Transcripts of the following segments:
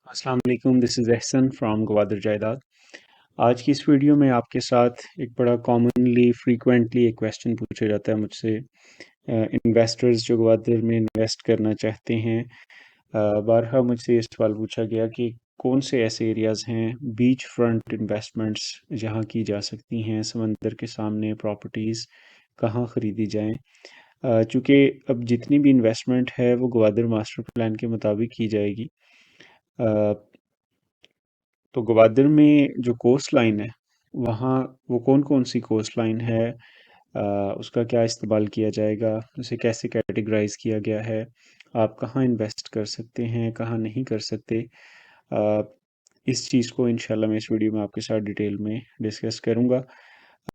अस्सलाम वालेकुम, this is Ehsan from Gwadar जायदाद। आज की इस वीडियो में आपके साथ एक बड़ा कॉमनली फ्रीक्वेंटली एक क्वेश्चन पूछा जाता है मुझसे। इन्वेस्टर्स जो गवादर में इन्वेस्ट करना चाहते हैं, बारहा मुझसे ये सवाल पूछा गया कि कौन से ऐसे एरियाज़ हैं बीच फ्रंट इन्वेस्टमेंट्स जहाँ की जा सकती हैं, समंदर के सामने प्रॉपर्टीज़ कहाँ ख़रीदी जाएं। चूँकि अब जितनी भी इन्वेस्टमेंट है वो गवादर मास्टर प्लान के मुताबिक की जाएगी। तो ग्वादर में जो कोस्ट लाइन है, वहाँ वो कौन कौन सी कोस्ट लाइन है, उसका क्या इस्तेमाल किया जाएगा, उसे कैसे कैटेगराइज किया गया है, आप कहाँ इन्वेस्ट कर सकते हैं, कहाँ नहीं कर सकते। अ, इस चीज़ को इंशाल्लाह मैं इस वीडियो में आपके साथ डिटेल में डिस्कस करूँगा।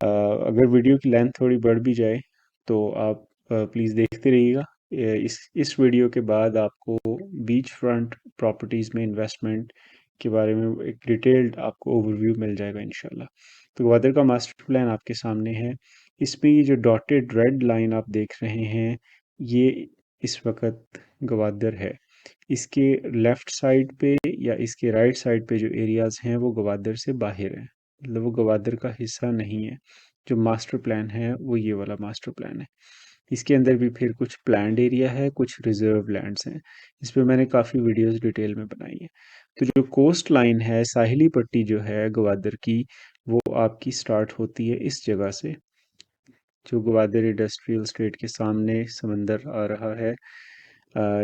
अगर वीडियो की लेंथ थोड़ी बढ़ भी जाए तो आप प्लीज़ देखते रहिएगा। इस वीडियो के बाद आपको बीच फ्रंट प्रॉपर्टीज़ में इन्वेस्टमेंट के बारे में एक डिटेल्ड आपको ओवरव्यू मिल जाएगा इंशाल्लाह। तो ग्वादर का मास्टर प्लान आपके सामने है। इसमें ये जो डॉटेड रेड लाइन आप देख रहे हैं, ये इस वक्त ग्वादर है। इसके लेफ़्ट साइड पे या इसके राइट साइड पे जो एरियाज़ हैं वो ग्वादर से बाहर हैं, मतलब वो ग्वादर का हिस्सा नहीं है। जो मास्टर प्लान है वो ये वाला मास्टर प्लान है। इसके अंदर भी फिर कुछ प्लान्ड एरिया है, कुछ रिजर्व लैंड्स हैं। इस पे मैंने काफ़ी वीडियोस डिटेल में बनाई है। तो जो कोस्ट लाइन है, साहिली पट्टी जो है ग्वादर की, वो आपकी स्टार्ट होती है इस जगह से, जो ग्वादर इंडस्ट्रियल स्टेट के सामने समंदर आ रहा है।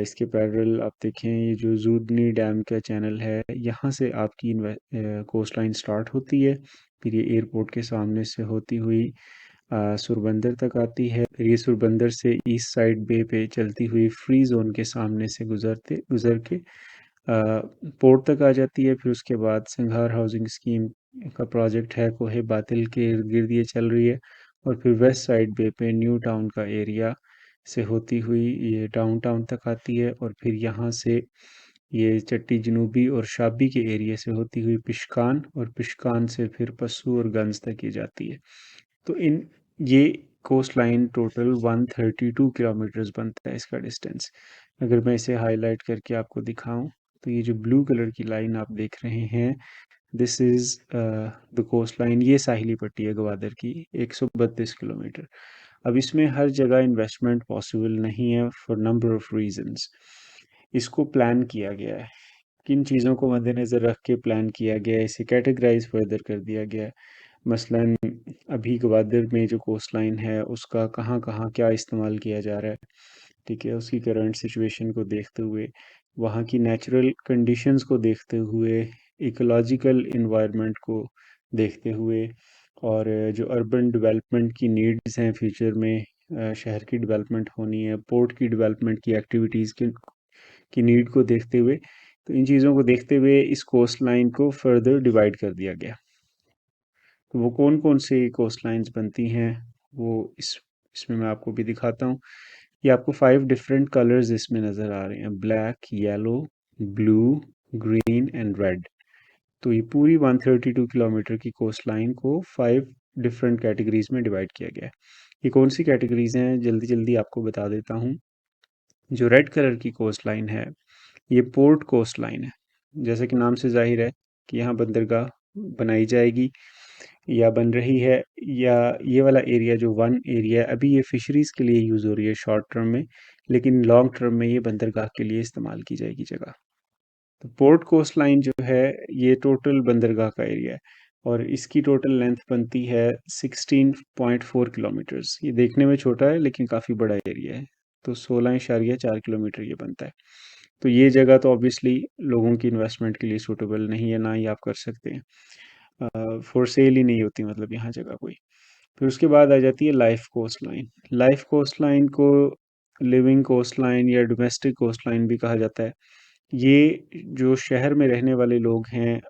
इसके पैरेलल आप देखें, ये जो जूदनी डैम का चैनल है, यहाँ से आपकी कोस्ट लाइन स्टार्ट होती है। फिर ये एयरपोर्ट के सामने से होती हुई सुरबंदर तक आती है। फिर ये सुरबंदर से ईस्ट साइड बे पे चलती हुई फ्री जोन के सामने से गुजर के पोर्ट तक आ जाती है। फिर उसके बाद संघार हाउसिंग स्कीम का प्रोजेक्ट है, कोहे बातिल के इर्द गिर्द ये चल रही है। और फिर वेस्ट साइड बे पे न्यू टाउन का एरिया से होती हुई ये डाउनटाउन तक आती है। और फिर यहाँ से ये चट्टी जनूबी और शाबी के एरिया से होती हुई पिशकान, और पिशकान से फिर पस्सू और गंज तक ये जाती है। तो ये कोस्ट लाइन टोटल 132 किलोमीटर्स बनता है इसका डिस्टेंस। अगर मैं इसे हाईलाइट करके आपको दिखाऊं, तो ये जो ब्लू कलर की लाइन आप देख रहे हैं, this is the coastline. ये साहिली पट्टी है ग्वादर की, 132 किलोमीटर। अब इसमें हर जगह इन्वेस्टमेंट पॉसिबल नहीं है फॉर नंबर ऑफ रीजंस। इसको प्लान किया गया है, किन चीज़ों को मद्देनज़र रख के प्लान किया गया है, इसे कैटेगराइज फर्दर कर दिया गया है। मसलन अभी ग्वादर में जो कोस्ट लाइन है उसका कहाँ कहाँ क्या इस्तेमाल किया जा रहा है, ठीक है, उसकी करंट सिचुएशन को देखते हुए, वहाँ की नेचुरल कंडीशंस को देखते हुए, इकोलॉजिकल इन्वायरमेंट को देखते हुए, और जो अर्बन डेवलपमेंट की नीड्स हैं फ्यूचर में, शहर की डेवलपमेंट होनी है, पोर्ट की डेवलपमेंट की एक्टिविटीज़ की नीड को देखते हुए, तो इन चीज़ों को देखते हुए इस कोस्ट लाइन को फर्दर डिवाइड कर दिया गया। तो वो कौन कौन सी कोस्ट लाइन्स बनती हैं, वो इसमें मैं आपको भी दिखाता हूँ। ये आपको 5 डिफरेंट कलर्स इसमें नज़र आ रहे हैं, black, yellow, blue, green and red. तो ये पूरी 132 किलोमीटर की कोस्ट लाइन को 5 डिफरेंट कैटेगरीज में डिवाइड किया गया है। ये कौन सी कैटेगरीज हैं, जल्दी जल्दी आपको बता देता हूँ। जो रेड कलर की कोस्ट लाइन है, ये पोर्ट कोस्ट लाइन है। जैसे कि नाम से जाहिर है कि यहाँ बंदरगाह बनाई जाएगी या बन रही है। या ये वाला एरिया जो वन एरिया है, अभी ये फिशरीज़ के लिए यूज़ हो रही है शॉर्ट टर्म में, लेकिन लॉन्ग टर्म में ये बंदरगाह के लिए इस्तेमाल की जाएगी जगह। तो पोर्ट कोस्ट लाइन जो है, ये टोटल बंदरगाह का एरिया है, और इसकी टोटल लेंथ बनती है 16.4 किलोमीटर्स। ये देखने में छोटा है लेकिन काफ़ी बड़ा एरिया है। तो 16.4 किलोमीटर ये बनता है। तो ये जगह तो ऑब्वियसली लोगों की इन्वेस्टमेंट के लिए सूटेबल नहीं है, ना ही आप कर सकते हैं। फॉर सेल ही नहीं होती, मतलब यहाँ जगह कोई। फिर उसके बाद आ जाती है life coastline. Life coastline को लिविंग कोस्ट लाइन या डोमेस्टिक कोस्ट लाइन भी कहा जाता है। ये जो शहर में रहने वाले लोग हैं,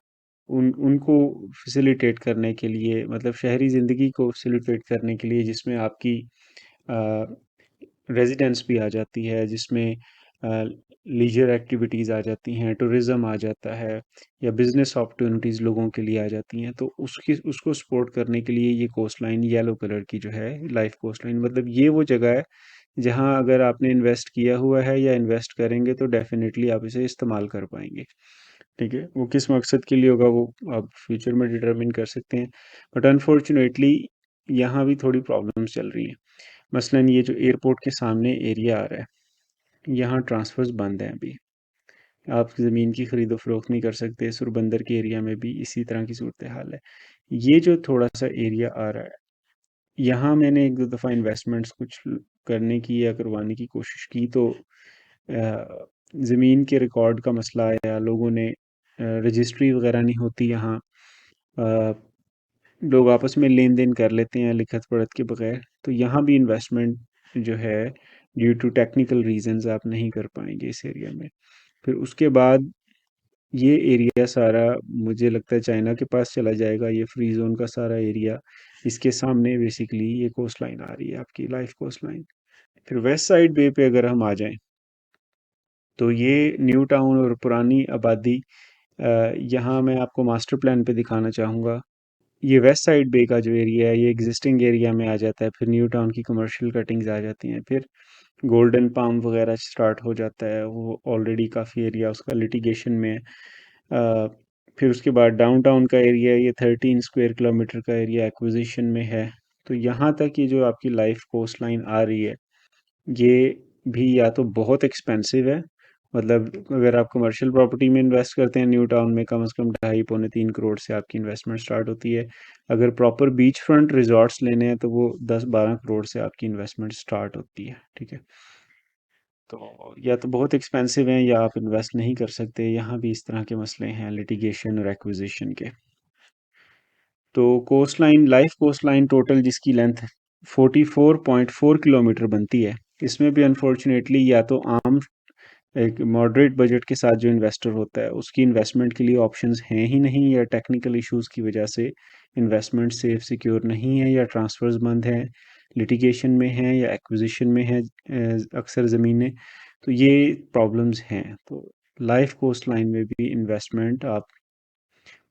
उनको फैसिलिटेट करने के लिए, मतलब शहरी ज़िंदगी को फैसिलिटेट करने के लिए, जिसमें आपकी रेजिडेंस भी आ जाती है, जिसमें लीजर एक्टिविटीज़ आ जाती हैं, टूरिज़्म आ जाता है, या बिज़नेस अपॉर्चुनिटीज़ लोगों के लिए आ जाती हैं। तो उसको सपोर्ट करने के लिए ये कोस्ट लाइन येलो कलर की जो है लाइफ कोस्ट लाइन, मतलब ये वो जगह है जहाँ अगर आपने इन्वेस्ट किया हुआ है या इन्वेस्ट करेंगे तो डेफिनेटली आप इसे इस्तेमाल कर पाएंगे। ठीक है, वो किस मकसद के लिए होगा वो आप फ्यूचर में डिटरमिन कर सकते हैं। बट अनफॉर्चुनेटली यहाँ भी थोड़ी प्रॉब्लम्स चल रही हैं। मसलन ये जो एयरपोर्ट के सामने एरिया आ रहा है, यहाँ ट्रांसफर्स बंद हैं अभी। आप ज़मीन की खरीदो फरोख्त नहीं कर सकते। सुरबंदर के एरिया में भी इसी तरह की सूरत हाल है। ये जो थोड़ा सा एरिया आ रहा है, यहाँ मैंने एक दो दफ़ा इन्वेस्टमेंट्स कुछ करने की या करवाने की कोशिश की, तो ज़मीन के रिकॉर्ड का मसला आया। लोगों ने रजिस्ट्री वगैरह नहीं होती यहाँ। अ, लोग आपस में लेन देन कर लेते हैं लिखत पढ़त के बगैर। तो यहाँ भी इन्वेस्टमेंट जो है, ड्यू टू टेक्निकल रीजंस आप नहीं कर पाएंगे इस एरिया में। फिर उसके बाद ये एरिया सारा मुझे लगता है चाइना के पास चला जाएगा, ये फ्री जोन का सारा एरिया। इसके सामने बेसिकली ये कोस्ट लाइन आ रही है, आपकी लाइफ कोस्ट लाइन। फिर वेस्ट साइड बे पे अगर हम आ जाएं, तो ये न्यू टाउन और पुरानी आबादी, यहाँ मैं आपको मास्टर प्लान पे दिखाना चाहूँगा। ये वेस्ट साइड बे का जो एरिया है, ये एग्जिस्टिंग एरिया में आ जाता है। फिर न्यू टाउन की कमर्शियल कटिंग्स आ जाती हैं। फिर गोल्डन पाम वगैरह स्टार्ट हो जाता है, वो ऑलरेडी काफ़ी एरिया उसका लिटिगेशन में है। अ, फिर उसके बाद डाउनटाउन का एरिया, ये 13 स्क्वायर किलोमीटर का एरिया एक्विजिशन में है। तो यहाँ तक ये जो आपकी लाइफ कोस्ट लाइन आ रही है, ये भी या तो बहुत एक्सपेंसिव है। मतलब अगर आप कमर्शियल प्रॉपर्टी में इन्वेस्ट करते हैं न्यू टाउन में, कम से कम 2.5 पौने 3 करोड़ से आपकी इन्वेस्टमेंट स्टार्ट होती है। अगर प्रॉपर बीच फ्रंट रिजॉर्ट्स लेने हैं तो वो 10-12 करोड़ से आपकी इन्वेस्टमेंट स्टार्ट होती है। ठीक है, तो या तो बहुत एक्सपेंसिव हैं या आप इन्वेस्ट नहीं कर सकते। यहाँ भी इस तरह के मसले हैं लिटिगेशन और एक्विजिशन के। तो coastline, life coastline total जिसकी लेंथ 44.4 किलोमीटर बनती है, इसमें भी अनफॉर्चुनेटली या तो आम एक मॉडरेट बजट के साथ जो इन्वेस्टर होता है उसकी इन्वेस्टमेंट के लिए ऑप्शंस हैं ही नहीं, या टेक्निकल इश्यूज की वजह से इन्वेस्टमेंट सेफ सिक्योर नहीं है, या ट्रांसफर्स बंद हैं, लिटिगेशन में हैं, या एक्विजिशन में है अक्सर ज़मीनें। तो ये प्रॉब्लम्स हैं। तो लाइफ कोस्ट लाइन में भी इन्वेस्टमेंट आप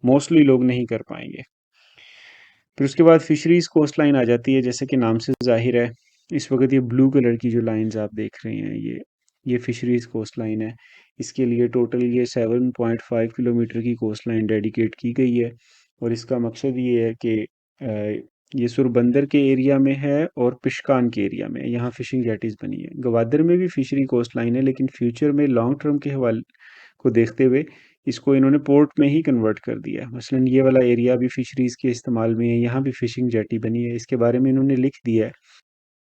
मोस्टली लोग नहीं कर पाएंगे। फिर उसके बाद फिशरीज कोस्ट लाइन आ जाती है, जैसे कि नाम से जाहिर है। इस वक्त ये ब्लू कलर की जो लाइंस आप देख रहे हैं, ये फिशरीज कोस्ट लाइन है। इसके लिए टोटल ये 7.5 किलोमीटर की कोस्ट लाइन डेडिकेट की गई है। और इसका मकसद ये है कि ये सुरबंदर के एरिया में है और पिशकान के एरिया में, यहाँ फिशिंग जेटीज बनी है। गवादर में भी फिशरी कोस्ट लाइन है, लेकिन फ्यूचर में लॉन्ग टर्म के हवाले को देखते हुए इसको इन्होंने पोर्ट में ही कन्वर्ट कर दिया है। मसलन ये वाला एरिया भी फिशरीज के इस्तेमाल में है, यहाँ भी फिशिंग जेटी बनी है। इसके बारे में इन्होंने लिख दिया है,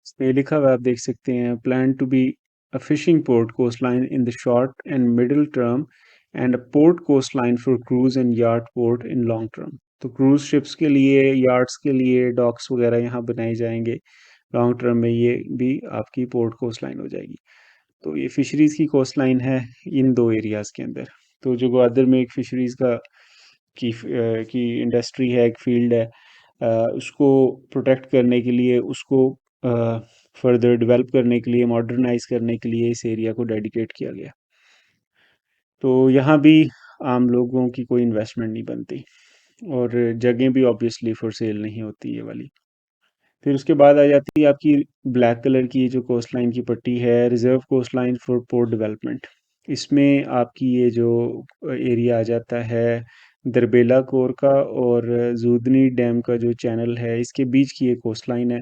इसमें लिखा हुआ है, आप देख सकते हैं, plan to be a fishing port coastline in the short and middle term and a port coastline for cruise and yard port in long term. तो क्रूज शिप्स के लिए, यार्ड्स के लिए डॉक्स वगैरह यहाँ बनाए जाएंगे। Long term में ये भी आपकी पोर्ट कोस्ट लाइन हो जाएगी। तो ये फिशरीज की कोस्ट लाइन है इन दो एरियाज के अंदर। तो जो ग्वादर में एक फिशरीज की इंडस्ट्री है, एक फील्ड है, उसको प्रोटेक्ट करने के लिए, उसको फर्दर डेवलप करने के लिए, मॉडर्नाइज करने के लिए इस एरिया को डेडिकेट किया गया। तो यहाँ भी आम लोगों की कोई इन्वेस्टमेंट नहीं बनती, और जगह भी ऑब्वियसली फॉर सेल नहीं होती ये वाली। फिर उसके बाद आ जाती है आपकी ब्लैक कलर की जो कोस्ट लाइन की पट्टी है, reserve coastline for port development. इसमें आपकी ये जो एरिया आ जाता है दरबेला कोर का और जूदनी डैम का जो चैनल है, इसके बीच की ये कोस्ट लाइन है।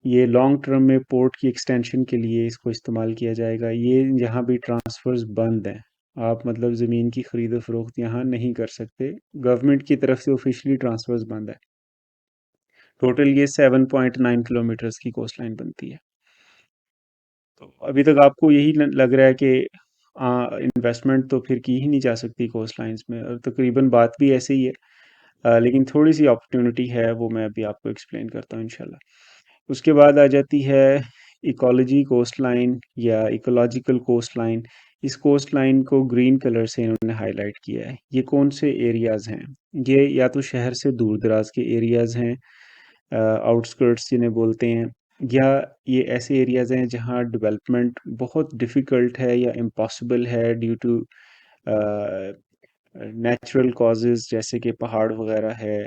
ये लॉन्ग टर्म में पोर्ट की एक्सटेंशन के लिए इसको इस्तेमाल किया जाएगा। ये यहाँ भी ट्रांसफर्स बंद हैं। आप मतलब ज़मीन की खरीदो फरोख्त यहाँ नहीं कर सकते। गवर्नमेंट की तरफ से ऑफिशियली ट्रांसफर्स बंद है। टोटल ये 7.9 किलोमीटर्स की कोस्ट लाइन बनती है। तो अभी तक आपको यही लग रहा है कि इन्वेस्टमेंट तो फिर की ही नहीं जा सकती कोस्ट लाइंस में, और तकरीबन बात भी ऐसे ही है। लेकिन थोड़ी सी अपॉर्चुनिटी है, वो मैं अभी आपको एक्सप्लेन करता हूँ इंशाल्लाह। उसके बाद आ जाती है इकोलॉजी कोस्ट लाइन या इकोलॉजिकल कोस्ट लाइन। इस कोस्ट लाइन को ग्रीन कलर से इन्होंने हाईलाइट किया है। ये कौन से एरियाज़ हैं? ये या तो शहर से दूर दराज के एरियाज़ हैं, आउटस्कर्ट्स जिन्हें बोलते हैं, या ये ऐसे एरियाज़ हैं जहाँ डेवलपमेंट बहुत डिफ़िकल्ट है या इम्पॉसिबल है ड्यू टू नेचुरल कॉजेज़, जैसे कि पहाड़ वगैरह है,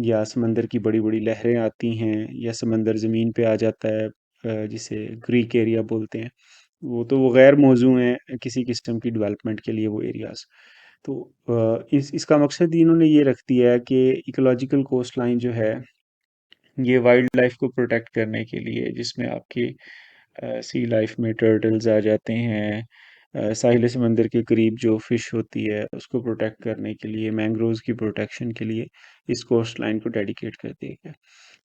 या समंदर की बड़ी बड़ी लहरें आती हैं, या समंदर ज़मीन पे आ जाता है, जिसे ग्रीक एरिया बोलते हैं। वो तो वो गैर मौजू हैं किसी किस्म की डेवलपमेंट के लिए वो एरियाज़। तो इस इसका मकसद इन्होंने ये रख दिया है कि इकोलॉजिकल कोस्ट लाइन जो है ये वाइल्ड लाइफ को प्रोटेक्ट करने के लिए, जिसमें आपकी सी लाइफ में टर्टल्स आ जाते हैं, साहिल समंदर के करीब जो फिश होती है उसको प्रोटेक्ट करने के लिए, मैंग्रोव्स की प्रोटेक्शन के लिए इस कोस्ट लाइन को डेडिकेट कर दिया गया।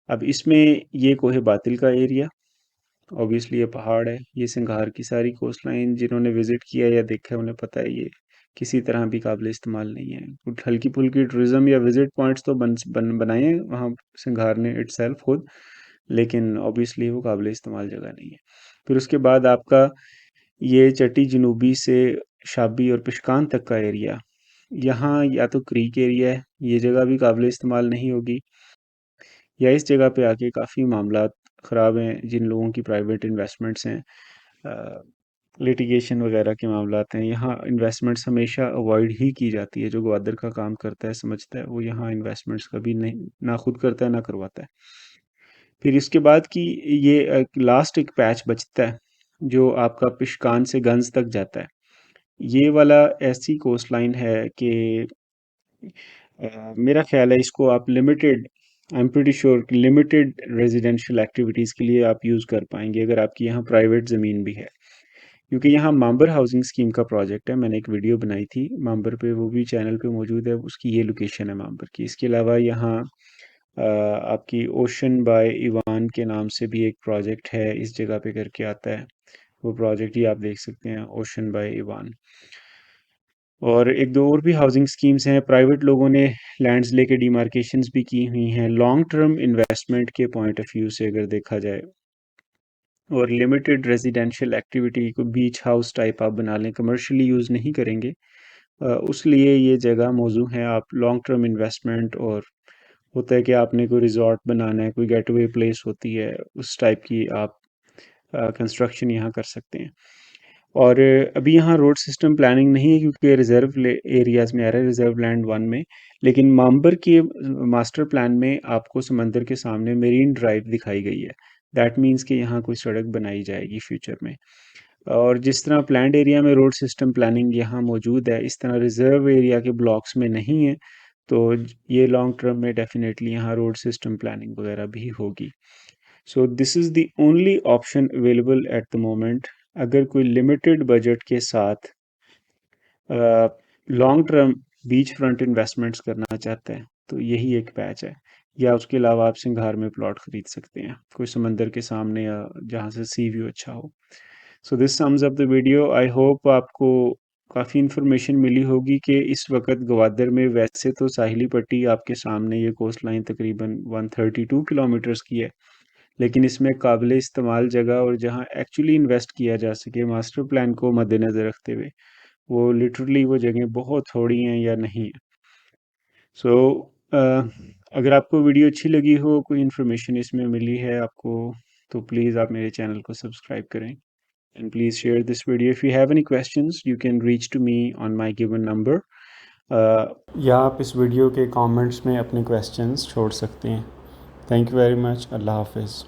अब इसमें ये कोहे बातिल का एरिया, ऑब्वियसली ये पहाड़ है, ये सिंघार की सारी कोस्ट लाइन जिन्होंने विजिट किया या देखा है उन्हें पता है ये किसी तरह भी काबिल इस्तेमाल नहीं है। कुछ हल्की फुल्की टूरिज्म या विजिट पॉइंट्स तो बनाए हैं वहाँ सिंघार ने इटसेल्फ खुद, लेकिन ऑब्वियसली वो काबिल इस्तेमाल जगह नहीं है। फिर उसके बाद आपका ये चट्टी जनूबी से शाबी और पिशकान तक का एरिया, यहाँ या तो क्रीक एरिया है, ये जगह भी काबिल इस्तेमाल नहीं होगी, या इस जगह पे आके काफ़ी मामलात ख़राब हैं जिन लोगों की प्राइवेट इन्वेस्टमेंट्स हैं, लिटिगेशन वगैरह के मामलात हैं, यहाँ इन्वेस्टमेंट्स हमेशा अवॉइड ही की जाती है। जो ग्वादर का काम करता है समझता है, वो यहाँ इन्वेस्टमेंट्स कभी नहीं, ना खुद करता है ना करवाता है। फिर इसके बाद की ये लास्ट एक पैच बचता है जो आपका पिशकान से गंज तक जाता है। ये वाला ऐसी कोस्ट लाइन है कि मेरा ख्याल है इसको आप limited, I am pretty sure limited residential activities के लिए आप यूज़ कर पाएंगे अगर आपकी यहाँ प्राइवेट ज़मीन भी है, क्योंकि यहाँ मांबर हाउसिंग स्कीम का प्रोजेक्ट है। मैंने एक वीडियो बनाई थी मांबर पे, वो भी चैनल पे मौजूद है, उसकी ये लोकेशन है मांबर की। इसके अलावा यहाँ आपकी ओशन बाय इवान के नाम से भी एक प्रोजेक्ट है, इस जगह पे करके आता है, वो प्रोजेक्ट ही आप देख सकते हैं, ओशन बाय इवान। और एक दो और भी हाउसिंग स्कीम्स हैं, प्राइवेट लोगों ने लैंड्स लेके डिमार्केशंस भी की हुई हैं, लॉन्ग टर्म इन्वेस्टमेंट के पॉइंट ऑफ व्यू से अगर देखा जाए, और लिमिटेड रेजिडेंशियल एक्टिविटी को बीच हाउस टाइप आप बना लें, कमर्शियली यूज़ नहीं करेंगे, उस लिए ये जगह मौजू है। आप लॉन्ग टर्म इन्वेस्टमेंट, और होता है कि आपने कोई रिजॉर्ट बनाना है, कोई गेटवे प्लेस होती है, उस टाइप की आप कंस्ट्रक्शन यहाँ कर सकते हैं। और अभी यहाँ रोड सिस्टम प्लानिंग नहीं है क्योंकि रिजर्व एरियाज में आ रहा है, रिजर्व लैंड वन में। लेकिन मांबर के मास्टर प्लान में आपको समंदर के सामने मेरीन ड्राइव दिखाई गई है। दैट मीन्स कि यहाँ कोई सड़क बनाई जाएगी फ्यूचर में। और जिस तरह प्लान्ड एरिया में रोड सिस्टम प्लानिंग यहाँ मौजूद है, इस तरह रिजर्व एरिया के ब्लॉक्स में नहीं है। तो ये लॉन्ग टर्म में डेफिनेटली यहाँ रोड सिस्टम प्लानिंग वगैरह भी होगी। So this is the only option available at the moment. अगर कोई लिमिटेड बजट के साथ long term beach front investments करना चाहते हैं तो यही एक पैच है, या उसके अलावा आप सिंघार में प्लॉट खरीद सकते हैं कोई समंदर के सामने या जहाँ से सी व्यू अच्छा हो। So this sums up the video. I hope आपको काफ़ी इन्फॉर्मेशन मिली होगी कि इस वक्त गवादर में वैसे तो साहिली पट्टी आपके सामने ये कोस्ट लाइन तकरीबन 132 किलोमीटर्स की है, लेकिन इसमें काबिल इस्तेमाल जगह और जहाँ एक्चुअली इन्वेस्ट किया जा सके मास्टर प्लान को मद्देनज़र रखते हुए, वो लिटरली वो जगह बहुत थोड़ी हैं या नहीं है। सो अगर आपको वीडियो अच्छी लगी हो, कोई इन्फॉर्मेशन इसमें मिली है आपको, तो प्लीज़ आप मेरे चैनल को सब्सक्राइब करें, and please share this video. If you have any questions, you can reach to me on my given number. या आप इस वीडियो के कमेंट्स में अपने क्वेश्चंस छोड़ सकते हैं। Thank you very much. अल्लाह हाफिज़।